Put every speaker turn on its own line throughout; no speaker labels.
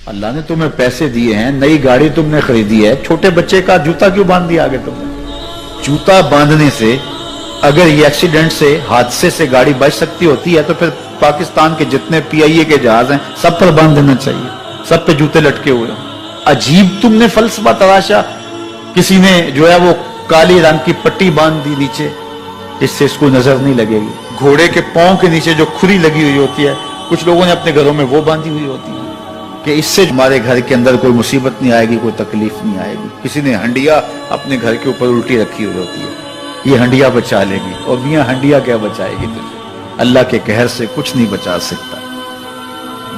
اللہ نے تمہیں پیسے دیے ہیں, نئی گاڑی تم نے خریدی ہے, چھوٹے بچے کا جوتا کیوں باندھ دیا آگے تم نے؟ جوتا باندھنے سے اگر یہ ایکسیڈنٹ سے, حادثے سے گاڑی بچ سکتی ہوتی ہے تو پھر پاکستان کے جتنے پی آئی اے کے جہاز ہیں سب پر باندھ دینا چاہیے, سب پہ جوتے لٹکے ہوئے ہوں. عجیب تم نے فلسفہ تراشا. کسی نے جو ہے وہ کالی رنگ کی پٹی باندھ دی نیچے, اس سے اس کو نظر نہیں لگے گی. گھوڑے کے پاؤں کے نیچے جو کھری لگی ہوئی ہوتی ہے, کچھ لوگوں نے اپنے گھروں میں وہ باندھی ہوئی ہوتی ہے کہ اس سے ہمارے گھر کے اندر کوئی مصیبت نہیں آئے گی, کوئی تکلیف نہیں آئے گی. کسی نے ہنڈیا اپنے گھر کے اوپر الٹی رکھی ہوئی ہوتی ہے, یہ ہنڈیا بچا لے گی. اور میاں ہنڈیا کیا بچائے گی تجھے؟ اللہ کے قہر سے کچھ نہیں بچا سکتا.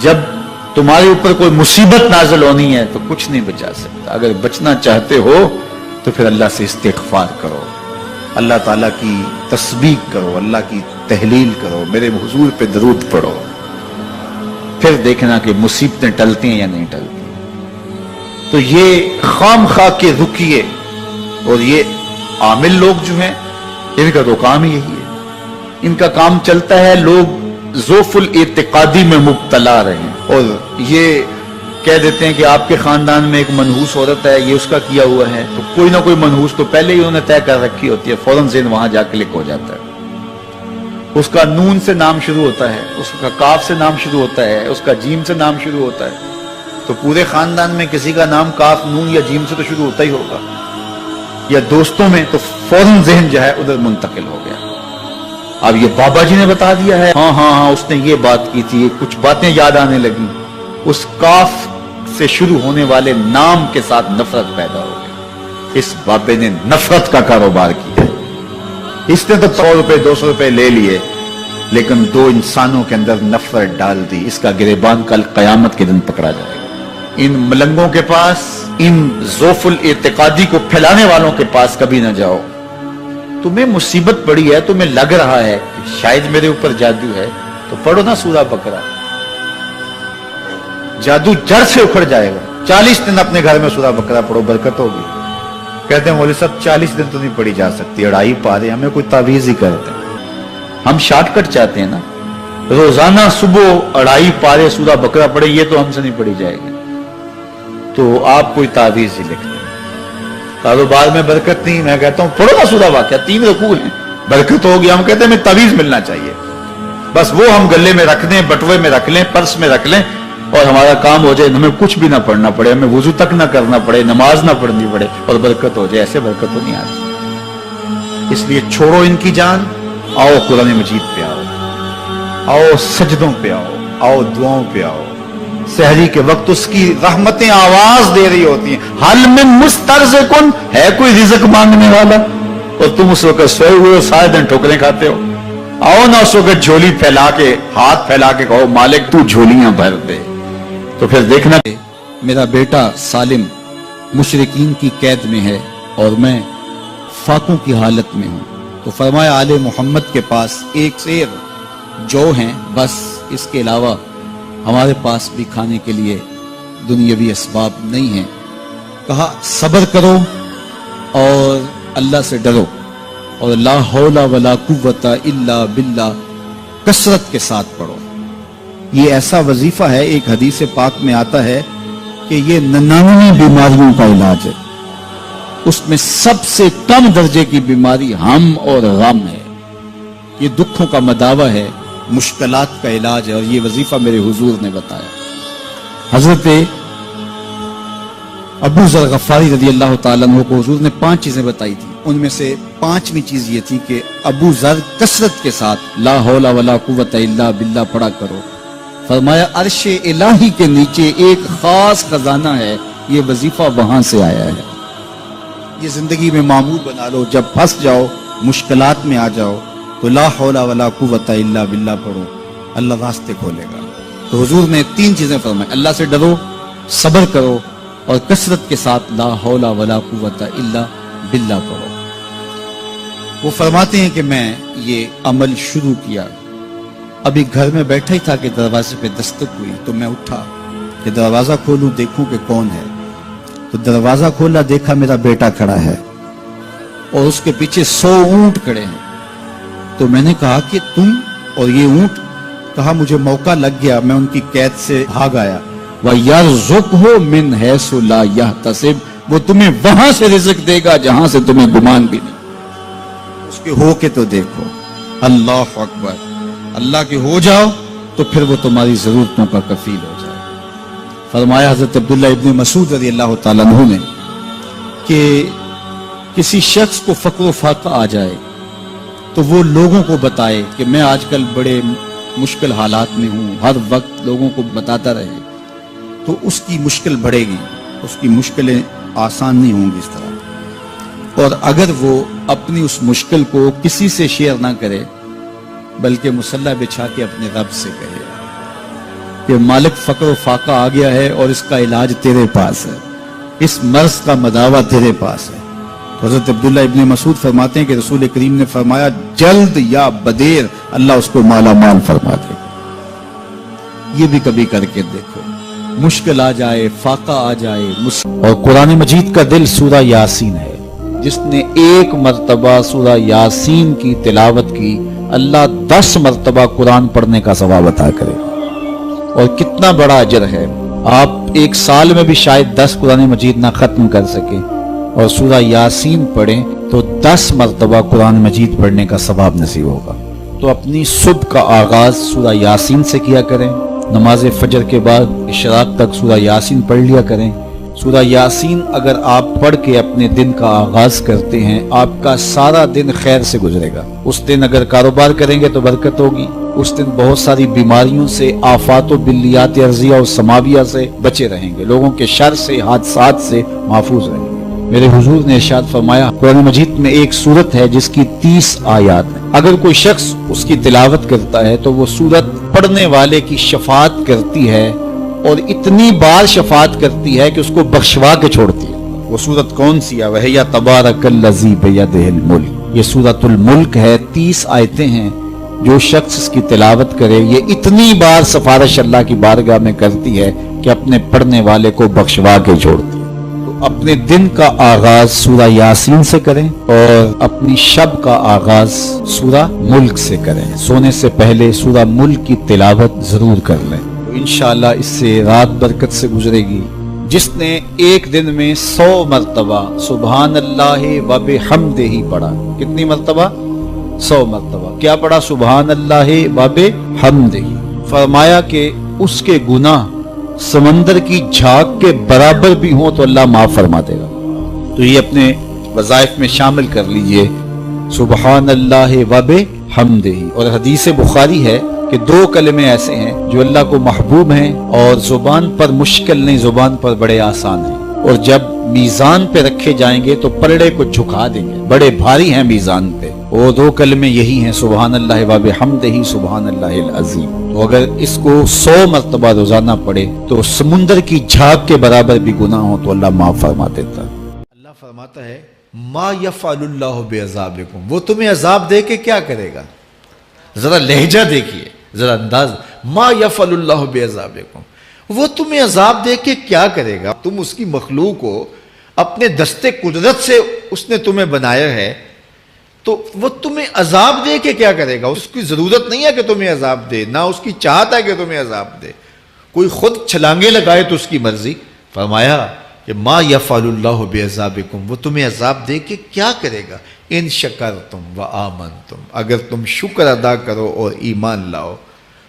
جب تمہارے اوپر کوئی مصیبت نازل ہونی ہے تو کچھ نہیں بچا سکتا. اگر بچنا چاہتے ہو تو پھر اللہ سے استغفار کرو, اللہ تعالیٰ کی تسبیح کرو, اللہ کی تحلیل کرو, میرے حضور پہ درود پڑھو, پھر دیکھنا کہ مصیبتیں ٹلتی ہیں یا نہیں ٹلتی. تو یہ خام خواہ کے رکیے اور یہ عامل لوگ جو ہیں ان کا تو کام ہی یہی ہے. ان کا کام چلتا ہے لوگ ذوف الاعتقادی میں مبتلا رہے اور یہ کہہ دیتے ہیں کہ آپ کے خاندان میں ایک منحوس عورت ہے, یہ اس کا کیا ہوا ہے, تو کوئی نہ کوئی منحوس تو پہلے ہی انہوں نے طے کر رکھی ہوتی ہے, فوراً ذہن وہاں جا کلک ہو جاتا ہے. اس کا نون سے نام شروع ہوتا ہے, اس کا کاف سے نام شروع ہوتا ہے, اس کا جیم سے نام شروع ہوتا ہے, تو پورے خاندان میں کسی کا نام کاف, نون یا جیم سے تو شروع ہوتا ہی ہوگا. یا دوستوں میں تو فوراً ذہن جو ہے ادھر منتقل ہو گیا. اب یہ بابا جی نے بتا دیا ہے, ہاں ہاں ہاں اس نے یہ بات کی تھی, کچھ باتیں یاد آنے لگی. اس کاف سے شروع ہونے والے نام کے ساتھ نفرت پیدا ہو گئی. اس بابے نے نفرت کا کاروبار کیا. اس نے تو 100 روپے 200 روپے لے لیے, لیکن دو انسانوں کے اندر نفرت ڈال دی. اس کا گریبان کل قیامت کے دن پکڑا جائے گا. ان ملنگوں کے پاس, ان ذوف الاعتقادی کو پھیلانے والوں کے پاس کبھی نہ جاؤ. تمہیں مصیبت پڑی ہے, تمہیں لگ رہا ہے کہ شاید میرے اوپر جادو ہے, تو پڑھو نا سورہ بقرہ, جادو جڑ سے اکھڑ جائے گا. 40 دن اپنے گھر میں سورہ بقرہ پڑھو, برکت ہوگی. کہتے ہیں مولوی صاحب 40 دن تو نہیں پڑھی جا سکتی, 2.5 پارے, ہمیں کوئی تعویذ ہی کرتے ہیں. ہم شارٹ کٹ چاہتے ہیں نا, روزانہ صبح 2.5 پارے سورہ بقرہ پڑھے, یہ تو ہم سے نہیں پڑھی جائے گی. تو آپ کوئی تعویذ ہی لکھ دیں. کاروبار میں برکت نہیں, میں کہتا ہوں پڑھو نا سورہ واقعہ, 3 رکوع ہیں, برکت ہوگی. ہم کہتے ہیں ہمیں تعویذ ملنا چاہیے, بس وہ ہم گلے میں رکھ دیں, بٹوے میں رکھ لیں, پرس میں رکھ لیں, اور ہمارا کام ہو جائے, ہمیں کچھ بھی نہ پڑھنا پڑے, ہمیں وضو تک نہ کرنا پڑے, نماز نہ پڑھنی پڑے, اور برکت ہو جائے. ایسے برکت تو نہیں آتی. اس لیے چھوڑو ان کی جان, آؤ قرآن مجید پہ آؤ, آؤ سجدوں پہ آؤ, آؤ دعاؤں پہ آؤ. سحری کے وقت اس کی رحمتیں آواز دے رہی ہوتی ہیں, حل من مسترزقن, ہے کوئی رزق مانگنے والا, اور تم اس وقت سوئے ہوئے سارے دن ٹھوکریں کھاتے ہو. آؤ نا اس وقت جھولی پھیلا کے, ہاتھ پھیلا کے کہو مالک تو جھولیاں بھر دے. تو پھر دیکھنا میرا بیٹا سالم مشرکین کی قید میں ہے اور میں فاقوں کی حالت میں ہوں. تو فرمایا آل محمد کے پاس ایک سیر جو ہیں, بس اس کے علاوہ ہمارے پاس بھی کھانے کے لیے دنیاوی اسباب نہیں ہیں. کہا صبر کرو اور اللہ سے ڈرو, اور لا حول ولا قوت الا باللہ کثرت کے ساتھ پڑھو. یہ ایسا وظیفہ ہے, ایک حدیث پاک میں آتا ہے کہ یہ 99 بیماریوں کا علاج ہے. اس میں سب سے کم درجے کی بیماری ہم اور غم ہے. یہ دکھوں کا مداوع ہے, مشکلات کا علاج ہے, اور یہ وظیفہ میرے حضور نے بتایا. حضرت ابو ذر غفاری رضی اللہ تعالیٰ عنہ کو حضور نے 5 چیزیں بتائی تھی. ان میں سے 5ویں چیز یہ تھی کہ ابو ذر کثرت کے ساتھ لا حول ولا قوت الا باللہ پڑھا کرو. فرمایا عرش الہی کے نیچے ایک خاص خزانہ ہے, یہ وظیفہ وہاں سے آیا ہے. یہ زندگی میں معمول بنا لو, جب پھنس جاؤ, مشکلات میں آ جاؤ, تو لا حول ولا قوت الا باللہ پڑھو, اللہ راستے کھولے گا. تو حضور نے 3 چیزیں فرمائی, اللہ سے ڈرو, صبر کرو, اور کثرت کے ساتھ لا حول ولا قوت الا باللہ پڑھو. وہ فرماتے ہیں کہ میں یہ عمل شروع کیا, ابھی گھر میں بیٹھا ہی تھا کہ دروازے پہ دستک ہوئی. تو میں اٹھا کہ دروازہ کھولوں, دیکھوں کہ کون ہے. تو دروازہ کھولا, دیکھا میرا بیٹا کھڑا ہے اور اس کے پیچھے 100 اونٹ کھڑے ہیں. تو میں نے کہا کہ تم اور یہ اونٹ؟ کہا مجھے موقع لگ گیا, میں ان کی قید سے بھاگ آیا.
وَيَرْزُقْهُ مِنْ حَيْثُ لَا يَحْتَسِبُ، وہ تمہیں وہاں سے رزق دے گا جہاں سے تمہیں گمان بھی نہیں۔ اس کے ہو کے تو دیکھو، اللہ اکبر، اللہ کے ہو جاؤ تو پھر وہ تمہاری ضرورتوں کا کفیل ہو جائے۔ فرمایا حضرت عبداللہ ابن مسعود رضی اللہ تعالیٰ عنہ نے کہ کسی شخص کو فقر و فاقہ آ جائے تو وہ لوگوں کو بتائے کہ میں آج کل بڑے مشکل حالات میں ہوں، ہر وقت لوگوں کو بتاتا رہے تو اس کی مشکل بڑھے گی، اس کی مشکلیں آسان نہیں ہوں گی اس طرح۔ اور اگر وہ اپنی اس مشکل کو کسی سے شیئر نہ کرے بلکہ مصلی بچھا کے اپنے رب سے کہے کہ مالک فقر و فاقہ آ گیا ہے اور اس کا علاج تیرے پاس ہے، اس مرض کا مداوع تیرے پاس ہے۔ حضرت عبداللہ ابن مسعود فرماتے ہیں کہ رسول کریم نے فرمایا جلد یا بدیر اللہ اس کو مالا مال فرما دے گا۔ یہ بھی کبھی کر کے دیکھو، مشکل آ جائے، فاقہ آ جائے۔ اور قرآن مجید کا دل سورہ یاسین ہے، جس نے ایک مرتبہ سورہ یاسین کی تلاوت کی اللہ 10 مرتبہ قرآن پڑھنے کا ثواب عطا کرے۔ اور کتنا بڑا اجر ہے، آپ ایک سال میں بھی شاید 10 قرآن مجید نہ ختم کر سکیں اور سورہ یاسین پڑھیں تو 10 مرتبہ قرآن مجید پڑھنے کا ثواب نصیب ہوگا۔ تو اپنی صبح کا آغاز سورہ یاسین سے کیا کریں، نماز فجر کے بعد اشراق تک سورہ یاسین پڑھ لیا کریں۔ سورہ یاسین اگر آپ پڑھ کے اپنے دن کا آغاز کرتے ہیں، آپ کا سارا دن خیر سے گزرے گا۔ اس دن اگر کاروبار کریں گے تو برکت ہوگی، اس دن بہت ساری بیماریوں سے، آفات و بلیات ارضیہ و سماویہ سے بچے رہیں گے، لوگوں کے شر سے، حادثات سے محفوظ رہیں گے۔ میرے حضور نے ارشاد فرمایا قرآن مجید میں ایک سورت ہے جس کی 30 آیات ہیں، اگر کوئی شخص اس کی تلاوت کرتا ہے تو وہ سورت پڑھنے والے کی شفاعت کرتی ہے، اور اتنی بار شفاعت کرتی ہے کہ اس کو بخشوا کے چھوڑتی ہے۔ وہ سورت کون سی ہے؟ وَهِيَ تَبَارَكَ الَّذِي بِيَدِهِ الْمُلْكُ، یہ سورۃ الملک ہے، 30 آیتیں ہیں۔ جو شخص اس کی تلاوت کرے یہ اتنی بار سفارش اللہ کی بارگاہ میں کرتی ہے کہ اپنے پڑھنے والے کو بخشوا کے چھوڑتی ہے۔ تو اپنے دن کا آغاز سورہ یاسین سے کریں اور اپنی شب کا آغاز سورہ ملک سے کریں۔ سونے سے پہلے سورہ ملک کی تلاوت ضرور کر لیں، انشاءاللہ اس سے رات برکت سے گزرے گی۔ جس نے ایک دن میں 100 مرتبہ سبحان اللہ و بحمدہ پڑھا، کتنی مرتبہ؟ 100 مرتبہ کیا پڑھا؟ سبحان اللہ و بحمدہ، فرمایا کہ اس کے گناہ سمندر کی جھاگ کے برابر بھی ہوں تو اللہ معاف فرما دے گا۔ تو یہ اپنے وظائف میں شامل کر لیجئے، سبحان اللہ و بحمدہ۔ اور حدیث بخاری ہے کہ 2 کلمے ایسے ہیں جو اللہ کو محبوب ہیں اور زبان پر مشکل نہیں، زبان پر بڑے آسان ہیں، اور جب میزان پہ رکھے جائیں گے تو پلڑے کو جھکا دیں گے، بڑے بھاری ہیں میزان پہ۔ وہ 2 کلمے یہی ہیں، سبحان اللہ و بحمدہ، سبحان اللہ العظیم۔ تو اگر اس کو 100 مرتبہ روزانہ پڑھے تو سمندر کی جھاگ کے برابر بھی گناہ ہو تو اللہ معاف فرما دیتا ہے۔ اللہ فرماتا ہے ما یفعل اللہ بعذابکم، وہ تمہیں عذاب دے کے کیا کرے گا؟ ذرا لہجہ دیکھیے، ذرا انداز، ما یفعل اللہ بعذابکم، وہ تمہیں عذاب دے کے کیا کرے گا؟ تم اس کی مخلوق ہو، اپنے دستے قدرت سے اس نے تمہیں بنایا ہے، تو وہ تمہیں عذاب دے کے کیا کرے گا؟ اس کی ضرورت نہیں ہے کہ تمہیں عذاب دے، نہ اس کی چاہت ہے کہ تمہیں عذاب دے، کوئی خود چھلانگے لگائے تو اس کی مرضی۔ فرمایا کہ ما یفعل اللہ بعذابکم، وہ تمہیں عذاب دے کے کیا کرے گا؟ ان شکرتم و آمنتم، اگر تم شکر ادا کرو اور ایمان لاؤ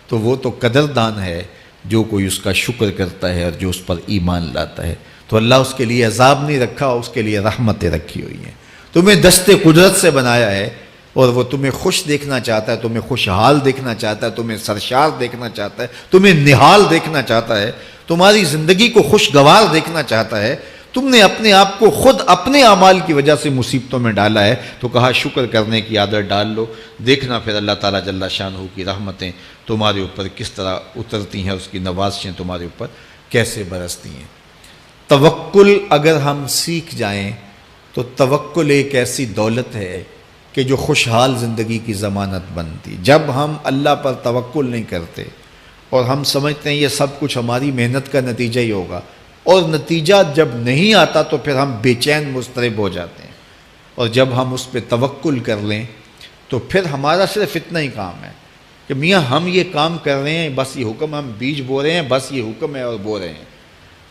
تو وہ تو قدردان ہے جو کوئی اس کا شکر کرتا ہے اور جو اس پر ایمان لاتا ہے۔ تو اللہ اس کے لیے عذاب نہیں رکھا، اس کے لیے رحمتیں رکھی ہوئی ہیں۔ تمہیں دست قدرت سے بنایا ہے اور وہ تمہیں خوش دیکھنا چاہتا ہے، تمہیں خوشحال دیکھنا چاہتا ہے، تمہیں سرشار دیکھنا چاہتا ہے، تمہیں نہال دیکھنا چاہتا ہے، تمہاری زندگی کو خوشگوار دیکھنا چاہتا ہے۔ تم نے اپنے آپ کو خود اپنے اعمال کی وجہ سے مصیبتوں میں ڈالا ہے، تو کہا شکر کرنے کی عادت ڈال لو، دیکھنا پھر اللہ تعالیٰ جل شانہ کی رحمتیں تمہارے اوپر کس طرح اترتی ہیں، اس کی نوازشیں تمہارے اوپر کیسے برستی ہیں۔ توکل اگر ہم سیکھ جائیں تو توکل ایک ایسی دولت ہے کہ جو خوشحال زندگی کی ضمانت بنتی۔ جب ہم اللہ پر توکل نہیں کرتے اور ہم سمجھتے ہیں یہ سب کچھ ہماری محنت کا نتیجہ ہی ہوگا، اور نتیجہ جب نہیں آتا تو پھر ہم بے چین مضطرب ہو جاتے ہیں، اور جب ہم اس پہ توکل کر لیں تو پھر ہمارا صرف اتنا ہی کام ہے کہ میاں ہم یہ کام کر رہے ہیں، بس یہ حکم، ہم بیج بو رہے ہیں، بس یہ حکم ہے اور بو رہے ہیں،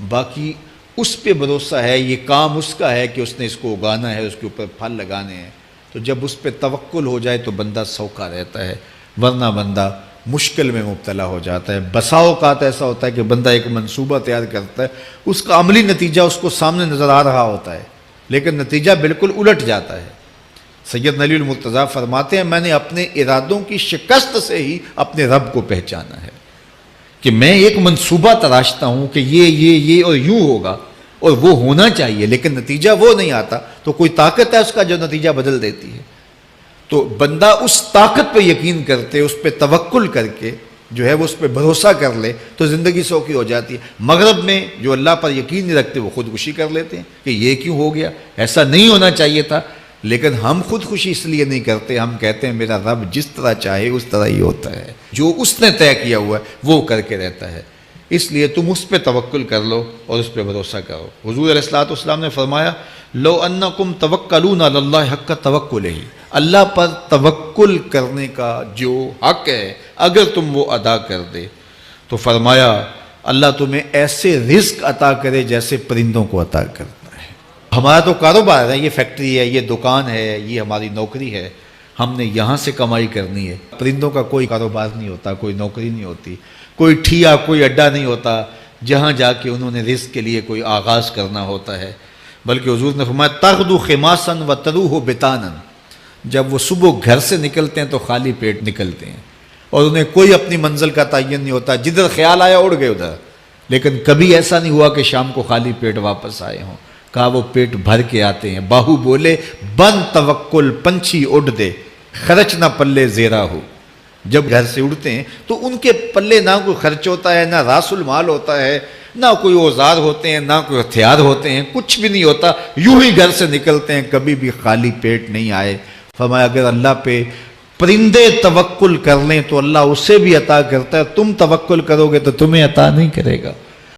باقی اس پہ بھروسہ ہے، یہ کام اس کا ہے کہ اس نے اس کو اگانا ہے، اس کے اوپر پھل لگانے ہیں. تو جب اس پہ توکل ہو جائے تو بندہ سوکھا رہتا ہے، ورنہ بندہ مشکل میں مبتلا ہو جاتا ہے. بسا اوقات ایسا ہوتا ہے کہ بندہ ایک منصوبہ تیار کرتا ہے، اس کا عملی نتیجہ اس کو سامنے نظر آ رہا ہوتا ہے، لیکن نتیجہ بالکل الٹ جاتا ہے. سید علی المرتضیٰ فرماتے ہیں میں نے اپنے ارادوں کی شکست سے ہی اپنے رب کو پہچانا ہے، کہ میں ایک منصوبہ تراشتا ہوں کہ یہ اور یوں ہوگا اور وہ ہونا چاہیے، لیکن نتیجہ وہ نہیں آتا، تو کوئی طاقت ہے اس کا جو نتیجہ بدل دیتی ہے. تو بندہ اس طاقت پہ یقین کرتے، اس پہ توکل کر کے جو ہے وہ اس پہ بھروسہ کر لے تو زندگی سوکھی ہو جاتی ہے. مغرب میں جو اللہ پر یقین نہیں رکھتے وہ خودکشی کر لیتے ہیں کہ یہ کیوں ہو گیا، ایسا نہیں ہونا چاہیے تھا. لیکن ہم خودکشی اس لیے نہیں کرتے، ہم کہتے ہیں میرا رب جس طرح چاہے اس طرح ہی ہوتا ہے، جو اس نے طے کیا ہوا ہے وہ کر کے رہتا ہے. اس لیے تم اس پہ توکل کر لو اور اس پہ بھروسہ کرو. حضور علیہ الصلوۃ والسلام نے فرمایا لو انکم توکلون علی اللہ حق توکلہ، اللہ پر توکل کرنے کا جو حق ہے اگر تم وہ ادا کر دے تو فرمایا اللہ تمہیں ایسے رزق عطا کرے جیسے پرندوں کو عطا کرتا ہے. ہمارا تو کاروبار ہے، یہ فیکٹری ہے، یہ دکان ہے، یہ ہماری نوکری ہے، ہم نے یہاں سے کمائی کرنی ہے. پرندوں کا کوئی کاروبار نہیں ہوتا، کوئی نوکری نہیں ہوتی، کوئی ٹھیا، کوئی اڈا نہیں ہوتا جہاں جا کے انہوں نے رزق کے لیے کوئی آغاز کرنا ہوتا ہے. بلکہ حضور نے فرمایا تغدو خماسا وتروح بطانا، جب وہ صبح گھر سے نکلتے ہیں تو خالی پیٹ نکلتے ہیں اور انہیں کوئی اپنی منزل کا تعین نہیں ہوتا، جدھر خیال آیا اڑ گئے ادھر. لیکن کبھی ایسا نہیں ہوا کہ شام کو خالی پیٹ واپس آئے ہوں. کہا وہ پیٹ بھر کے آتے ہیں. باہو بولے بن توکل پنچھی اڑ دے، خرچ نہ پلے زیرا ہو. جب گھر سے اڑتے ہیں تو ان کے پلے نہ کوئی خرچ ہوتا ہے، نہ راس المال ہوتا ہے، نہ کوئی اوزار ہوتے ہیں، نہ کوئی ہتھیار ہوتے ہیں، کچھ بھی نہیں ہوتا، یوں ہی گھر سے نکلتے ہیں، کبھی بھی خالی پیٹ نہیں آئے. فرمایا اگر اللہ پہ پرندے توکل کر لیں تو اللہ اسے بھی عطا کرتا ہے، تم توکل کرو گے تو تمہیں عطا نہیں کرے گا.